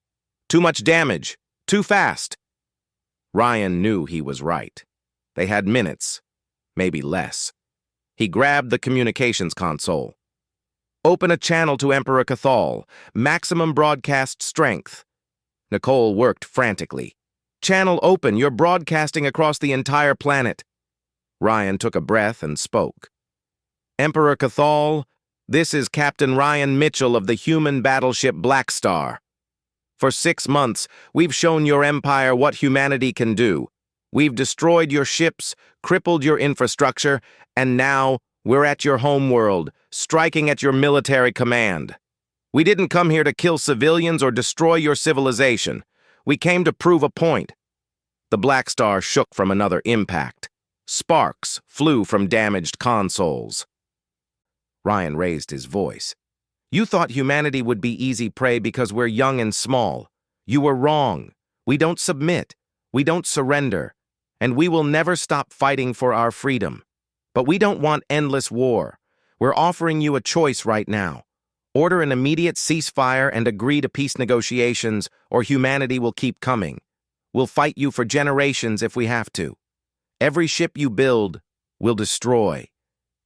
A: "Too much damage. Too fast." Ryan knew he was right. They had minutes, maybe less. He grabbed the communications console. "Open a channel to Emperor Cathal. Maximum broadcast strength." Nicole worked frantically. "Channel open. You're broadcasting across the entire planet." Ryan took a breath and spoke. "Emperor Cathal, this is Captain Ryan Mitchell of the human battleship Blackstar. For 6 months, we've shown your empire what humanity can do. We've destroyed your ships, crippled your infrastructure, and now we're at your homeworld, striking at your military command. We didn't come here to kill civilians or destroy your civilization. We came to prove a point." The Blackstar shook from another impact. Sparks flew from damaged consoles. Ryan raised his voice. "You thought humanity would be easy prey because we're young and small. You were wrong. We don't submit. We don't surrender. And we will never stop fighting for our freedom. But we don't want endless war. We're offering you a choice right now. Order an immediate ceasefire and agree to peace negotiations, or humanity will keep coming. We'll fight you for generations if we have to. Every ship you build, we'll destroy.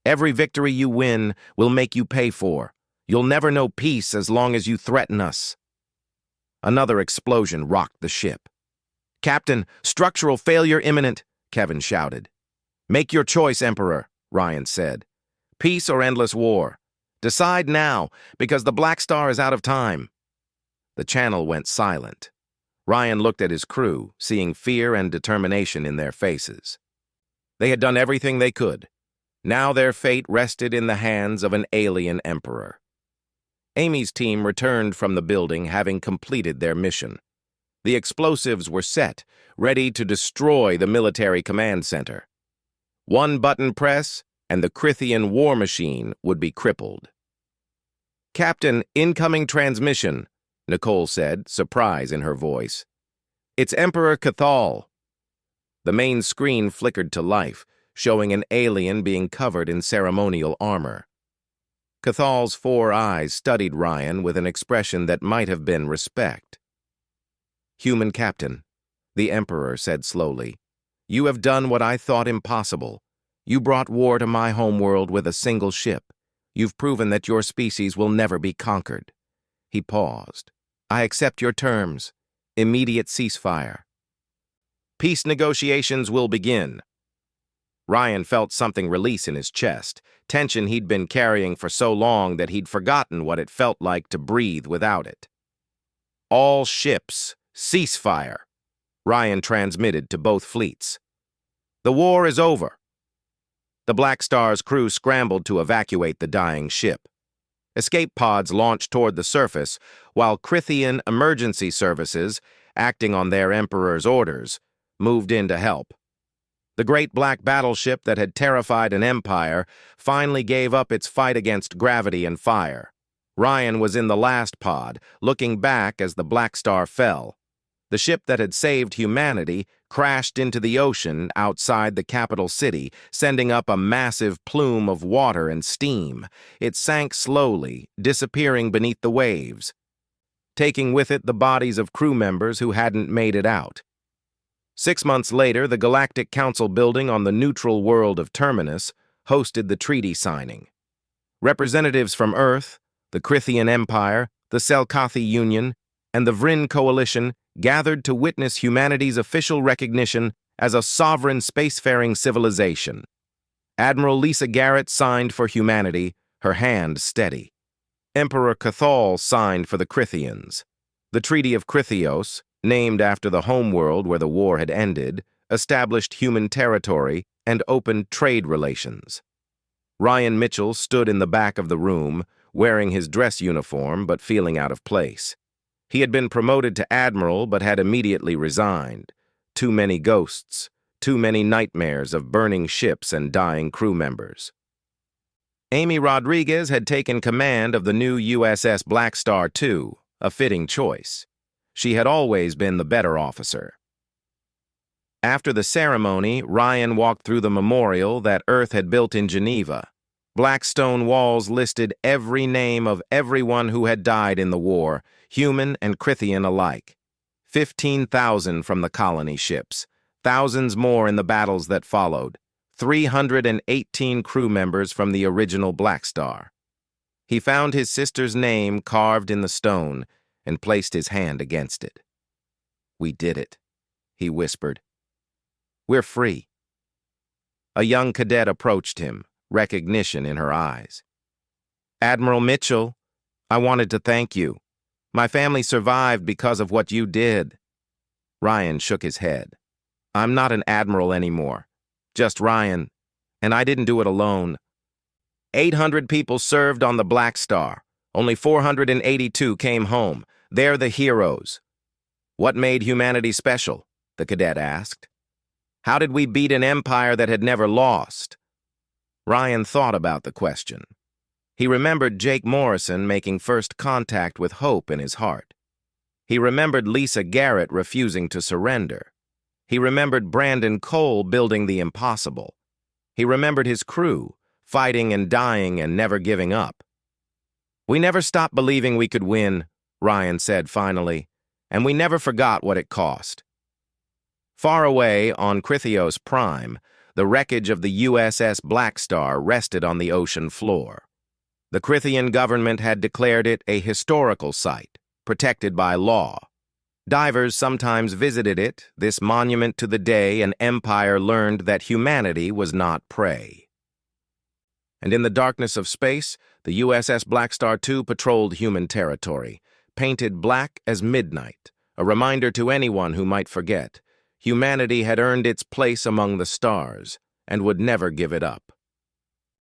A: Every victory you win, we'll make you pay for. You'll never know peace as long as you threaten us." Another explosion rocked the ship. "Captain, structural failure imminent," Kevin shouted. "Make your choice, Emperor," Ryan said. "Peace or endless war. Decide now, because the Blackstar is out of time." The channel went silent. Ryan looked at his crew, seeing fear and determination in their faces. They had done everything they could. Now their fate rested in the hands of an alien emperor. Amy's team returned from the building, having completed their mission. The explosives were set, ready to destroy the military command center. One button press, and the Crithian war machine would be crippled. "Captain, incoming transmission," Nicole said, surprise in her voice. "It's Emperor Cathal." The main screen flickered to life, showing an alien being covered in ceremonial armor. Cathal's 4 eyes studied Ryan with an expression that might have been respect. "Human Captain," the Emperor said slowly, "you have done what I thought impossible. You brought war to my homeworld with a single ship. You've proven that your species will never be conquered." He paused. "I accept your terms. Immediate ceasefire. Peace negotiations will begin." Ryan felt something release in his chest, tension he'd been carrying for so long that he'd forgotten what it felt like to breathe without it. "All ships, ceasefire," Ryan transmitted to both fleets. "The war is over." The Blackstar's crew scrambled to evacuate the dying ship. Escape pods launched toward the surface, while Crithian emergency services, acting on their Emperor's orders, moved in to help. The great black battleship that had terrified an empire finally gave up its fight against gravity and fire. Ryan was in the last pod, looking back as the Blackstar fell. The ship that had saved humanity crashed into the ocean outside the capital city, sending up a massive plume of water and steam. It sank slowly, disappearing beneath the waves, taking with it the bodies of crew members who hadn't made it out. 6 months later, the Galactic Council building on the neutral world of Terminus hosted the treaty signing. Representatives from Earth, the Crithian Empire, the Selkathi Union, and the Vryn Coalition gathered to witness humanity's official recognition as a sovereign spacefaring civilization. Admiral Lisa Garrett signed for humanity, her hand steady. Emperor Cathal signed for the Crithians. The Treaty of Crithios, named after the homeworld where the war had ended, established human territory and opened trade relations. Ryan Mitchell stood in the back of the room, wearing his dress uniform but feeling out of place. He had been promoted to admiral but had immediately resigned. Too many ghosts, too many nightmares of burning ships and dying crew members. Amy Rodriguez had taken command of the new USS Blackstar II, a fitting choice. She had always been the better officer. After the ceremony, Ryan walked through the memorial that Earth had built in Geneva. Black stone walls listed every name of everyone who had died in the war, human and Crithian alike. 15,000 from the colony ships, thousands more in the battles that followed, 318 crew members from the original Blackstar. He found his sister's name carved in the stone and placed his hand against it. "We did it," he whispered. "We're free." A young cadet approached him, recognition in her eyes. "Admiral Mitchell, I wanted to thank you. My family survived because of what you did." Ryan shook his head. "I'm not an admiral anymore. Just Ryan. And I didn't do it alone. 800 people served on the Blackstar. Only 482 came home. They're the heroes." "What made humanity special?" the cadet asked. "How did we beat an empire that had never lost?" Ryan thought about the question. He remembered Jake Morrison making first contact with hope in his heart. He remembered Lisa Garrett refusing to surrender. He remembered Brandon Cole building the impossible. He remembered his crew, fighting and dying and never giving up. We never stopped believing we could win, Ryan said finally, and we never forgot what it cost. Far away on Crithios Prime, the wreckage of the USS Blackstar rested on the ocean floor. The Crithian government had declared it a historical site, protected by law. Divers sometimes visited it, this monument to the day an empire learned that humanity was not prey. And in the darkness of space, the USS Blackstar II patrolled human territory, painted black as midnight, a reminder to anyone who might forget. Humanity had earned its place among the stars and would never give it up.